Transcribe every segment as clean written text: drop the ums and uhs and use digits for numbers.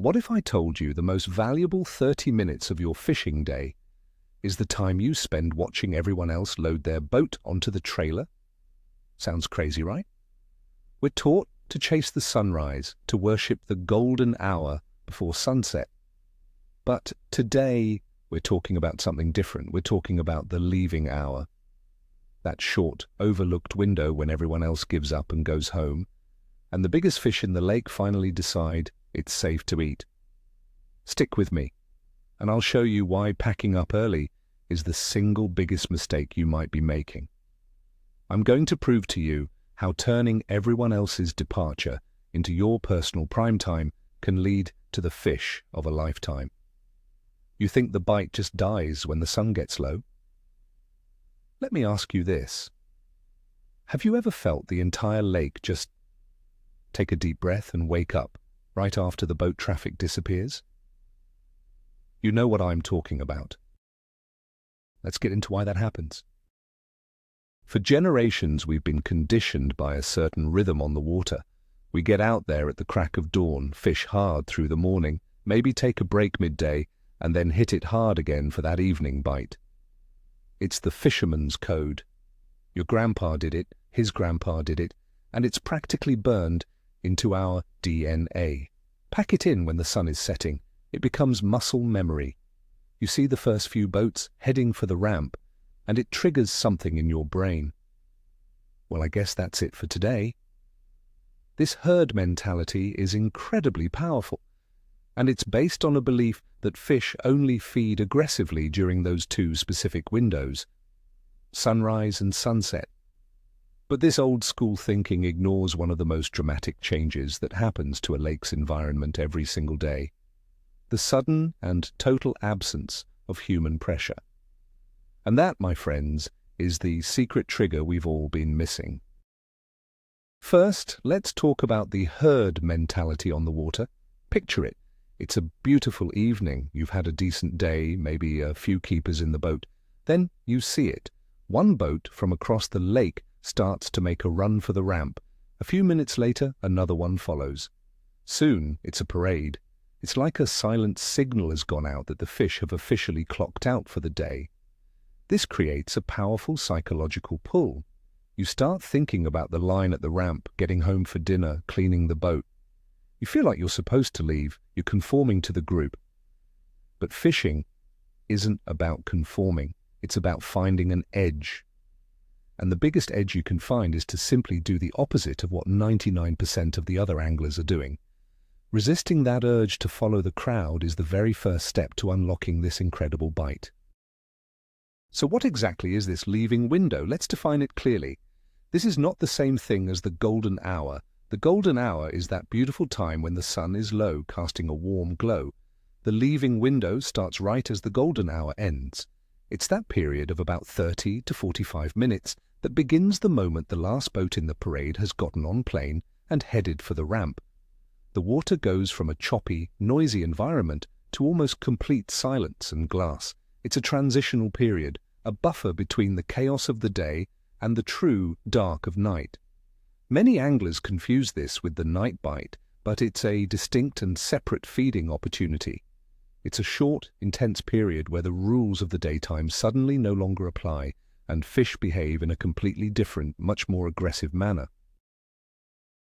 What if I told you the most valuable 30 minutes of your fishing day is the time you spend watching everyone else load their boat onto the trailer? Sounds crazy, right? We're taught to chase the sunrise, to worship the golden hour before sunset. But today, we're talking about something different. We're talking about the leaving hour. That short, overlooked window when everyone else gives up and goes home, and the biggest fish in the lake finally decide it's safe to eat. Stick with me, and I'll show you why packing up early is the single biggest mistake you might be making. I'm going to prove to you how turning everyone else's departure into your personal prime time can lead to the fish of a lifetime. You think the bite just dies when the sun gets low? Let me ask you this. Have you ever felt the entire lake just take a deep breath and wake up right after the boat traffic disappears? You know what I'm talking about. Let's get into why that happens. For generations, we've been conditioned by a certain rhythm on the water. We get out there at the crack of dawn, fish hard through the morning, maybe take a break midday, and then hit it hard again for that evening bite. It's the fisherman's code. Your grandpa did it, his grandpa did it, and it's practically burned into our DNA. Pack it in when the sun is setting. It becomes muscle memory. You see the first few boats heading for the ramp, and it triggers something in your brain. Well, I guess that's it for today. This herd mentality is incredibly powerful, and it's based on a belief that fish only feed aggressively during those two specific windows, sunrise and sunset. But this old-school thinking ignores one of the most dramatic changes that happens to a lake's environment every single day: the sudden and total absence of human pressure. And that, my friends, is the secret trigger we've all been missing. First, let's talk about the herd mentality on the water. Picture it. It's a beautiful evening. You've had a decent day, maybe a few keepers in the boat. Then you see it. One boat from across the lake starts to make a run for the ramp. A few minutes later, another one follows. Soon, it's a parade. It's like a silent signal has gone out that the fish have officially clocked out for the day. This creates a powerful psychological pull. You start thinking about the line at the ramp, getting home for dinner, cleaning the boat. You feel like you're supposed to leave, you're conforming to the group. But fishing isn't about conforming, it's about finding an edge. And the biggest edge you can find is to simply do the opposite of what 99% of the other anglers are doing. Resisting that urge to follow the crowd is the very first step to unlocking this incredible bite. So what exactly is this leaving window? Let's define it clearly. This is not the same thing as the golden hour. The golden hour is that beautiful time when the sun is low, casting a warm glow. The leaving window starts right as the golden hour ends. It's that period of about 30 to 45 minutes that begins the moment the last boat in the parade has gotten on plane and headed for the ramp. The water goes from a choppy, noisy environment to almost complete silence and glass. It's a transitional period, a buffer between the chaos of the day and the true dark of night. Many anglers confuse this with the night bite, but it's a distinct and separate feeding opportunity. It's a short, intense period where the rules of the daytime suddenly no longer apply and fish behave in a completely different, much more aggressive manner.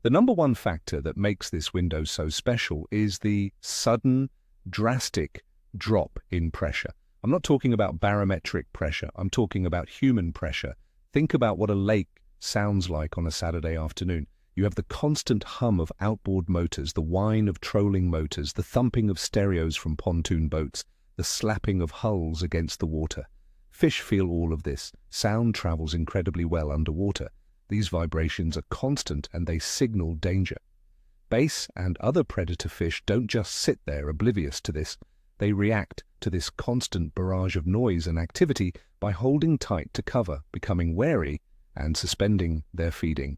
The number one factor that makes this window so special is the sudden, drastic drop in pressure. I'm not talking about barometric pressure, I'm talking about human pressure. Think about what a lake sounds like on a Saturday afternoon. You have the constant hum of outboard motors, the whine of trolling motors, the thumping of stereos from pontoon boats, the slapping of hulls against the water. Fish feel all of this. Sound travels incredibly well underwater. These vibrations are constant and they signal danger. Bass and other predator fish don't just sit there oblivious to this. They react to this constant barrage of noise and activity by holding tight to cover, becoming wary, and suspending their feeding.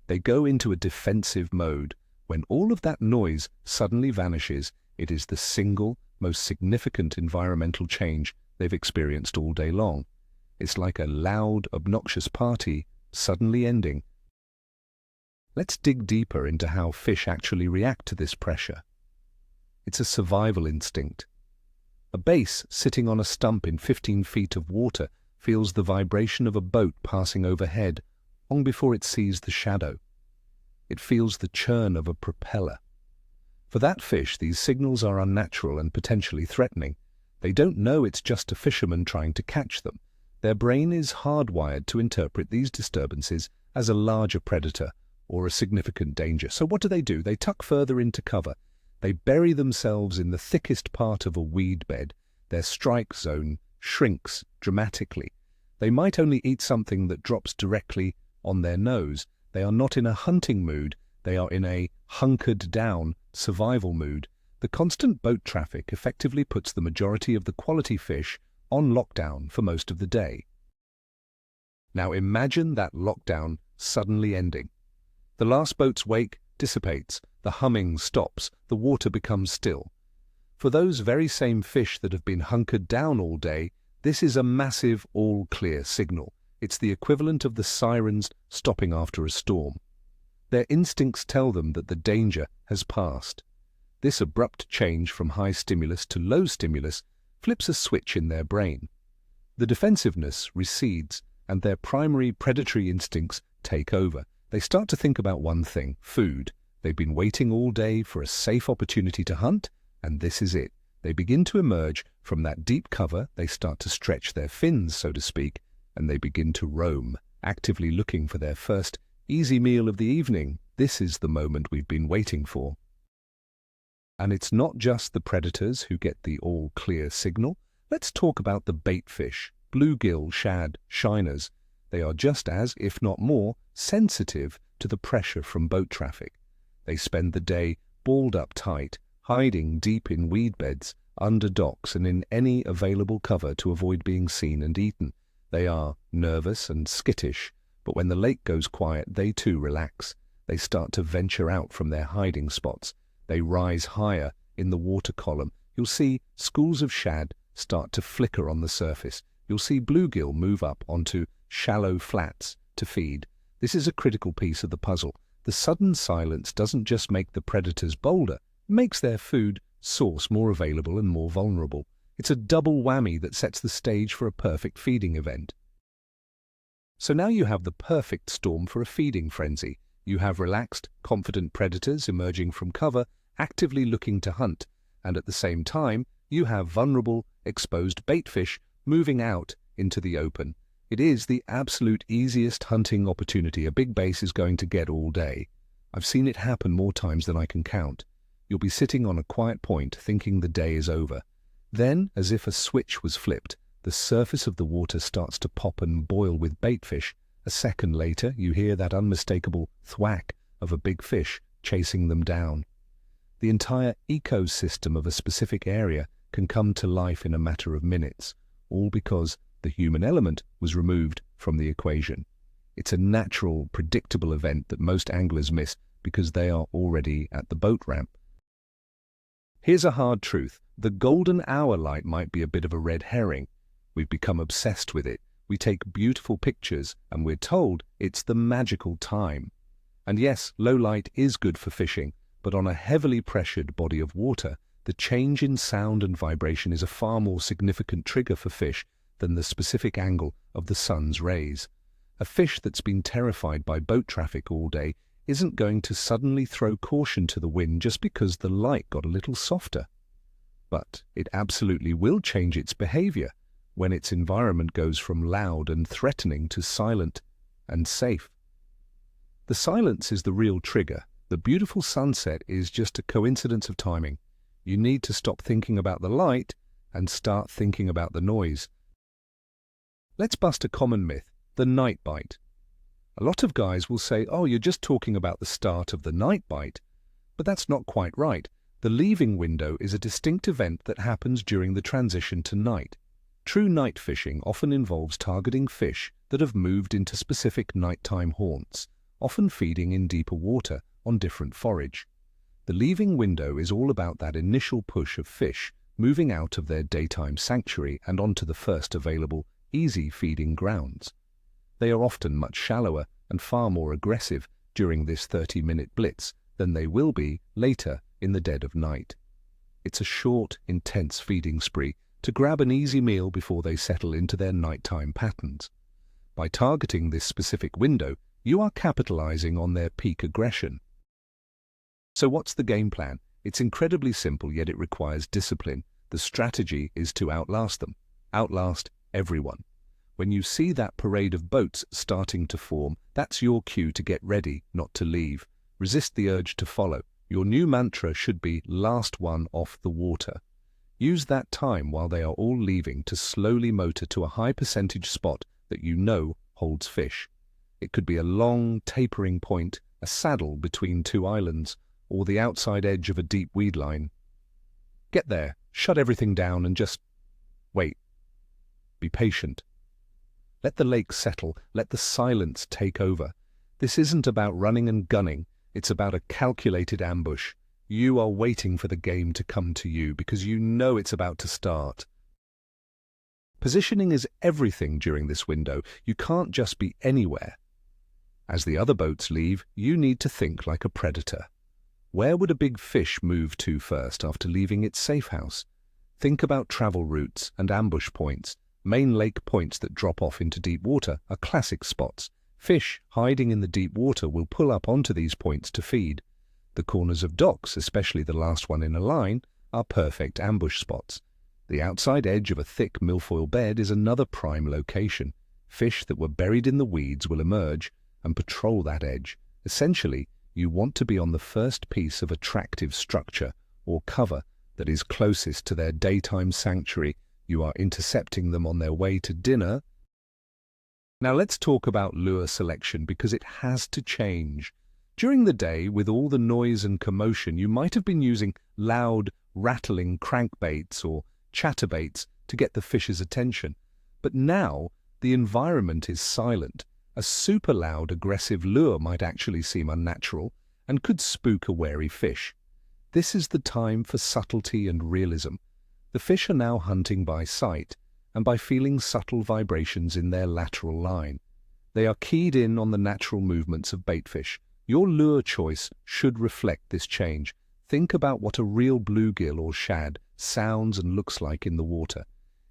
They go into a defensive mode. When all of that noise suddenly vanishes, it is the single most significant environmental change they've experienced all day long. It's like a loud, obnoxious party suddenly ending. Let's dig deeper into how fish actually react to this pressure. It's a survival instinct. A bass sitting on a stump in 15 feet of water feels the vibration of a boat passing overhead long before it sees the shadow. It feels the churn of a propeller. For that fish, these signals are unnatural and potentially threatening. They don't know it's just a fisherman trying to catch them. Their brain is hardwired to interpret these disturbances as a larger predator or a significant danger. So what do? They tuck further into cover. They bury themselves in the thickest part of a weed bed. Their strike zone shrinks dramatically. They might only eat something that drops directly on their nose. They are not in a hunting mood. They are in a hunkered-down survival mood. The constant boat traffic effectively puts the majority of the quality fish on lockdown for most of the day. Now imagine that lockdown suddenly ending. The last boat's wake dissipates, the humming stops, the water becomes still. For those very same fish that have been hunkered down all day, this is a massive all-clear signal. It's the equivalent of the sirens stopping after a storm. Their instincts tell them that the danger has passed. This abrupt change from high stimulus to low stimulus flips a switch in their brain. The defensiveness recedes, and their primary predatory instincts take over. They start to think about one thing: food. They've been waiting all day for a safe opportunity to hunt, and this is it. They begin to emerge from that deep cover, they start to stretch their fins, so to speak, and they begin to roam, actively looking for their first easy meal of the evening. This is the moment we've been waiting for. And it's not just the predators who get the all-clear signal. Let's talk about the bait fish, bluegill, shad, shiners. They are just as, if not more, sensitive to the pressure from boat traffic. They spend the day balled up tight, hiding deep in weed beds, under docks, and in any available cover to avoid being seen and eaten. They are nervous and skittish, but when the lake goes quiet, they too relax. They start to venture out from their hiding spots. They rise higher in the water column. You'll see schools of shad start to flicker on the surface. You'll see bluegill move up onto shallow flats to feed. This is a critical piece of the puzzle. The sudden silence doesn't just make the predators bolder, it makes their food source more available and more vulnerable. It's a double whammy that sets the stage for a perfect feeding event. So now you have the perfect storm for a feeding frenzy. You have relaxed, confident predators emerging from cover, actively looking to hunt, and at the same time, you have vulnerable, exposed baitfish moving out into the open. It is the absolute easiest hunting opportunity a big bass is going to get all day. I've seen it happen more times than I can count. You'll be sitting on a quiet point thinking the day is over. Then, as if a switch was flipped, the surface of the water starts to pop and boil with baitfish. A second later, you hear that unmistakable thwack of a big fish chasing them down. The entire ecosystem of a specific area can come to life in a matter of minutes, all because the human element was removed from the equation. It's a natural, predictable event that most anglers miss because they are already at the boat ramp. Here's a hard truth. The golden hour light might be a bit of a red herring. We've become obsessed with it. We take beautiful pictures and we're told it's the magical time. And yes, low light is good for fishing, but on a heavily pressured body of water, the change in sound and vibration is a far more significant trigger for fish than the specific angle of the sun's rays. A fish that's been terrified by boat traffic all day isn't going to suddenly throw caution to the wind just because the light got a little softer. But it absolutely will change its behavior when its environment goes from loud and threatening to silent and safe. The silence is the real trigger. The beautiful sunset is just a coincidence of timing. You need to stop thinking about the light and start thinking about the noise. Let's bust a common myth, the night bite. A lot of guys will say, oh, you're just talking about the start of the night bite. But that's not quite right. The leaving window is a distinct event that happens during the transition to night. True night fishing often involves targeting fish that have moved into specific nighttime haunts, often feeding in deeper water on different forage. The leaving window is all about that initial push of fish moving out of their daytime sanctuary and onto the first available, easy feeding grounds. They are often much shallower and far more aggressive during this 30-minute blitz than they will be later in the dead of night. It's a short, intense feeding spree to grab an easy meal before they settle into their nighttime patterns. By targeting this specific window, you are capitalizing on their peak aggression. So what's the game plan? It's incredibly simple, yet it requires discipline. The strategy is to outlast them. Outlast everyone. When you see that parade of boats starting to form, that's your cue to get ready, not to leave. Resist the urge to follow. Your new mantra should be last one off the water. Use that time while they are all leaving to slowly motor to a high percentage spot that you know holds fish. It could be a long, tapering point, a saddle between two islands, or the outside edge of a deep weed line. Get there, shut everything down, and just wait. Be patient. Let the lake settle, let the silence take over. This isn't about running and gunning, it's about a calculated ambush. You are waiting for the game to come to you because you know it's about to start. Positioning is everything during this window. You can't just be anywhere. As the other boats leave, you need to think like a predator. Where would a big fish move to first after leaving its safe house? Think about travel routes and ambush points. Main lake points that drop off into deep water are classic spots. Fish hiding in the deep water will pull up onto these points to feed. The corners of docks, especially the last one in a line, are perfect ambush spots. The outside edge of a thick milfoil bed is another prime location. Fish that were buried in the weeds will emerge and patrol that edge. Essentially, you want to be on the first piece of attractive structure or cover that is closest to their daytime sanctuary. You are intercepting them on their way to dinner. Now let's talk about lure selection because it has to change. During the day, with all the noise and commotion, you might have been using loud, rattling crankbaits or chatterbaits to get the fish's attention. But now, the environment is silent. A super loud, aggressive lure might actually seem unnatural and could spook a wary fish. This is the time for subtlety and realism. The fish are now hunting by sight and by feeling subtle vibrations in their lateral line. They are keyed in on the natural movements of baitfish. Your lure choice should reflect this change. Think about what a real bluegill or shad sounds and looks like in the water.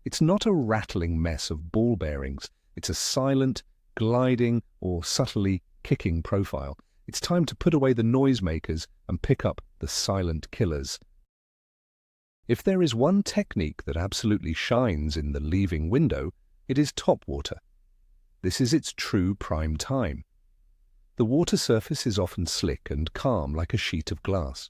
It's not a rattling mess of ball bearings. It's a silent, gliding, or subtly kicking profile. It's time to put away the noisemakers and pick up the silent killers. If there is one technique that absolutely shines in the leaving window, it is topwater. This is its true prime time. The water surface is often slick and calm like a sheet of glass.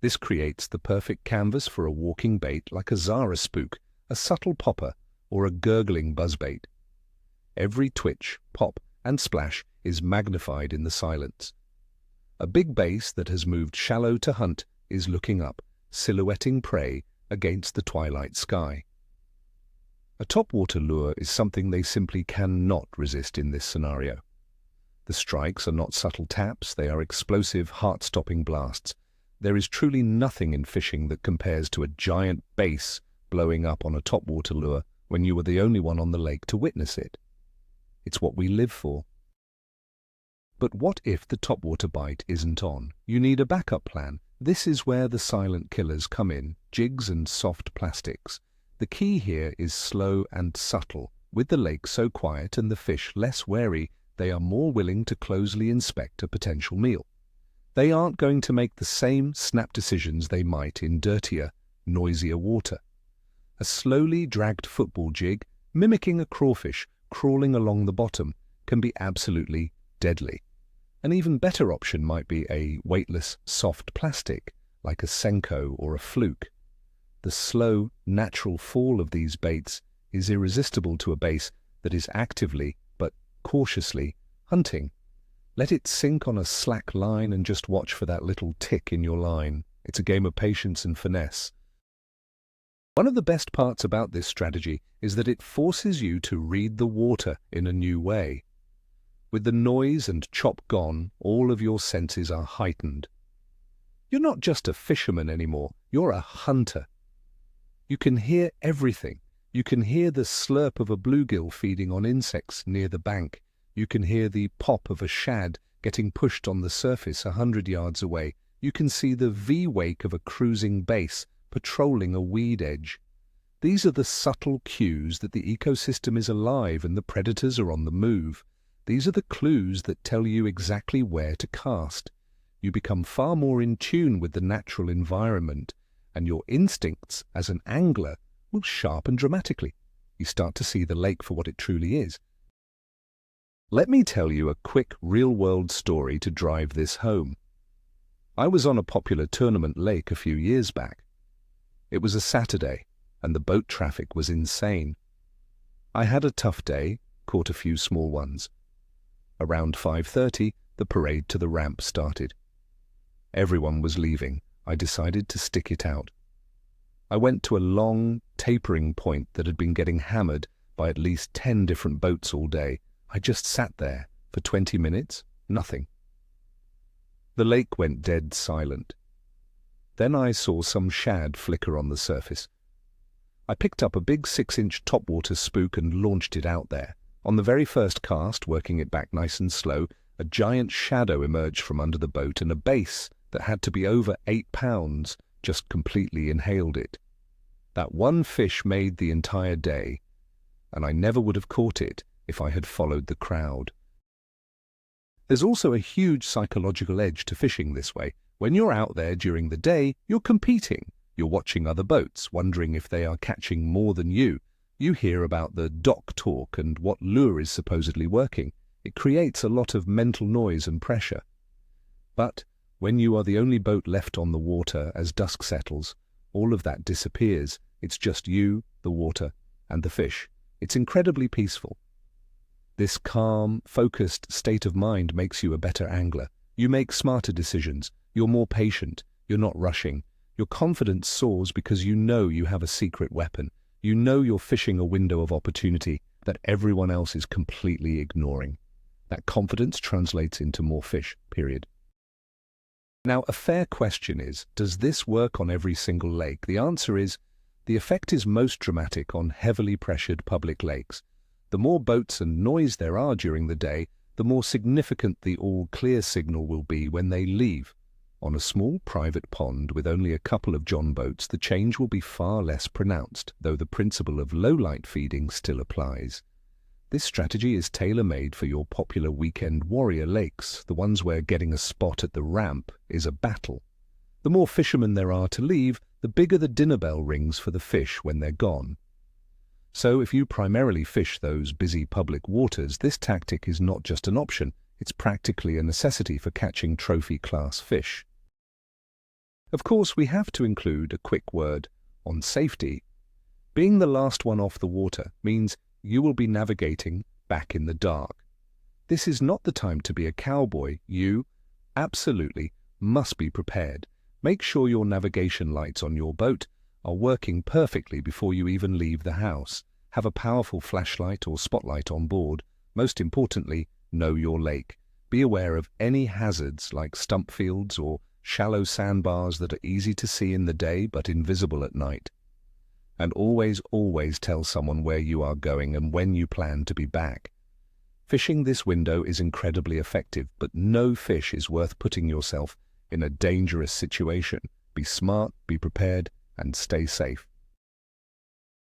This creates the perfect canvas for a walking bait like a Zara spook, a subtle popper, or a gurgling buzzbait. Every twitch, pop, and splash is magnified in the silence. A big bass that has moved shallow to hunt is looking up, silhouetting prey against the twilight sky. A topwater lure is something they simply cannot resist in this scenario. The strikes are not subtle taps, they are explosive, heart-stopping blasts. There is truly nothing in fishing that compares to a giant bass blowing up on a topwater lure when you were the only one on the lake to witness it. It's what we live for. But what if the topwater bite isn't on? You need a backup plan. This is where the silent killers come in, jigs and soft plastics. The key here is slow and subtle. With the lake so quiet and the fish less wary, they are more willing to closely inspect a potential meal. They aren't going to make the same snap decisions they might in dirtier, noisier water. A slowly dragged football jig, mimicking a crawfish crawling along the bottom, can be absolutely deadly. An even better option might be a weightless, soft plastic, like a Senko or a fluke. The slow, natural fall of these baits is irresistible to a bass that is actively, but cautiously, hunting. Let it sink on a slack line and just watch for that little tick in your line. It's a game of patience and finesse. One of the best parts about this strategy is that it forces you to read the water in a new way. With the noise and chop gone, all of your senses are heightened. You're not just a fisherman anymore, you're a hunter. You can hear everything. You can hear the slurp of a bluegill feeding on insects near the bank. You can hear the pop of a shad getting pushed on the surface 100 yards away. You can see the V-wake of a cruising bass patrolling a weed edge. These are the subtle cues that the ecosystem is alive and the predators are on the move. These are the clues that tell you exactly where to cast. You become far more in tune with the natural environment, and your instincts as an angler will sharpen dramatically. You start to see the lake for what it truly is. Let me tell you a quick real-world story to drive this home. I was on a popular tournament lake a few years back. It was a Saturday, and the boat traffic was insane. I had a tough day, caught a few small ones. Around 5:30, the parade to the ramp started. Everyone was leaving. I decided to stick it out. I went to a long, tapering point that had been getting hammered by at least 10 different boats all day. I just sat there for 20 minutes, nothing. The lake went dead silent. Then I saw some shad flicker on the surface. I picked up a big 6-inch topwater spook and launched it out there. On the very first cast, working it back nice and slow, a giant shadow emerged from under the boat, and a bass that had to be over 8 pounds just completely inhaled it. That one fish made the entire day, and I never would have caught it if I had followed the crowd. There's also a huge psychological edge to fishing this way. When you're out there during the day, you're competing. You're watching other boats, wondering if they are catching more than you. You hear about the dock talk and what lure is supposedly working. It creates a lot of mental noise and pressure. But when you are the only boat left on the water as dusk settles, all of that disappears. It's just you, the water, and the fish. It's incredibly peaceful. This calm, focused state of mind makes you a better angler. You make smarter decisions. You're more patient. You're not rushing. Your confidence soars because you know you have a secret weapon. You know you're fishing a window of opportunity that everyone else is completely ignoring. That confidence translates into more fish, period. Now, a fair question is, does this work on every single lake? The answer is, the effect is most dramatic on heavily pressured public lakes. The more boats and noise there are during the day, the more significant the all-clear signal will be when they leave. On a small private pond with only a couple of John boats, the change will be far less pronounced, though the principle of low-light feeding still applies. This strategy is tailor-made for your popular weekend warrior lakes, the ones where getting a spot at the ramp is a battle. The more fishermen there are to leave, the bigger the dinner bell rings for the fish when they're gone. So if you primarily fish those busy public waters, this tactic is not just an option, it's practically a necessity for catching trophy-class fish. Of course, we have to include a quick word on safety. Being the last one off the water means you will be navigating back in the dark. This is not the time to be a cowboy. You absolutely must be prepared. Make sure your navigation lights on your boat are working perfectly before you even leave the house. Have a powerful flashlight or spotlight on board. Most importantly, know your lake. Be aware of any hazards like stump fields or shallow sandbars that are easy to see in the day but invisible at night. And always tell someone where you are going and when you plan to be back. Fishing this window is incredibly effective, but no fish is worth putting yourself in a dangerous situation. Be smart, be prepared, and stay safe.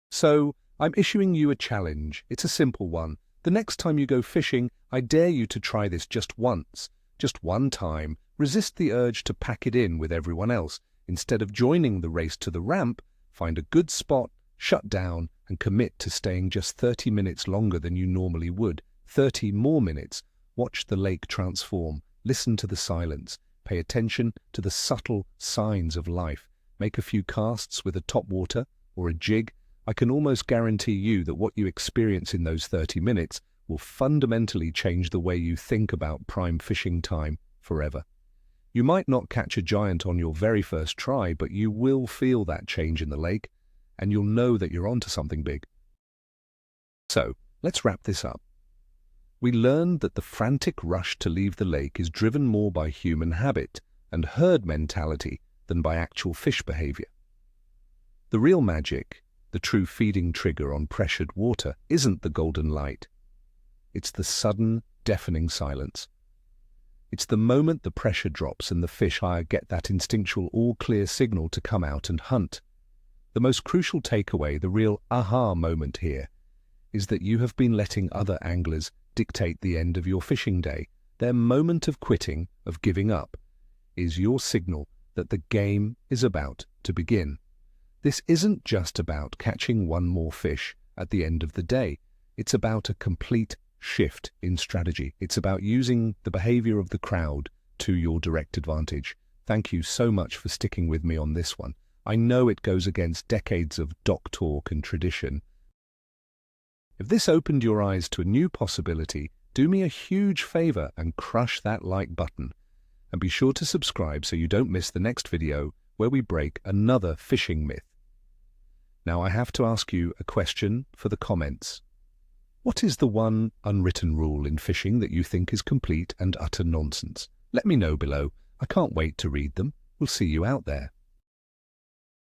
So, I'm issuing you a challenge. It's a simple one. The next time you go fishing, I dare you to try this just once. Just one time. Resist the urge to pack it in with everyone else. Instead of joining the race to the ramp, find a good spot, shut down, and commit to staying just 30 minutes longer than you normally would. 30 more minutes. Watch the lake transform. Listen to the silence. Pay attention to the subtle signs of life. Make a few casts with a topwater or a jig. I can almost guarantee you that what you experience in those 30 minutes will fundamentally change the way you think about prime fishing time forever. You might not catch a giant on your very first try, but you will feel that change in the lake, and you'll know that you're onto something big. So, let's wrap this up. We learned that the frantic rush to leave the lake is driven more by human habit and herd mentality than by actual fish behavior. The real magic, the true feeding trigger on pressured water, isn't the golden light. It's the sudden, deafening silence. It's the moment the pressure drops and the fish get that instinctual all-clear signal to come out and hunt. The most crucial takeaway, the real aha moment here, is that you have been letting other anglers dictate the end of your fishing day. Their moment of quitting, of giving up, is your signal that the game is about to begin. This isn't just about catching one more fish at the end of the day. It's about a complete shift in strategy. It's about using the behavior of the crowd to your direct advantage. Thank you so much for sticking with me on this one. I know it goes against decades of dock talk and tradition. If this opened your eyes to a new possibility, do me a huge favor and crush that like button. And be sure to subscribe so you don't miss the next video where we break another fishing myth. Now I have to ask you a question for the comments. What is the one unwritten rule in fishing that you think is complete and utter nonsense? Let me know below. I can't wait to read them. We'll see you out there.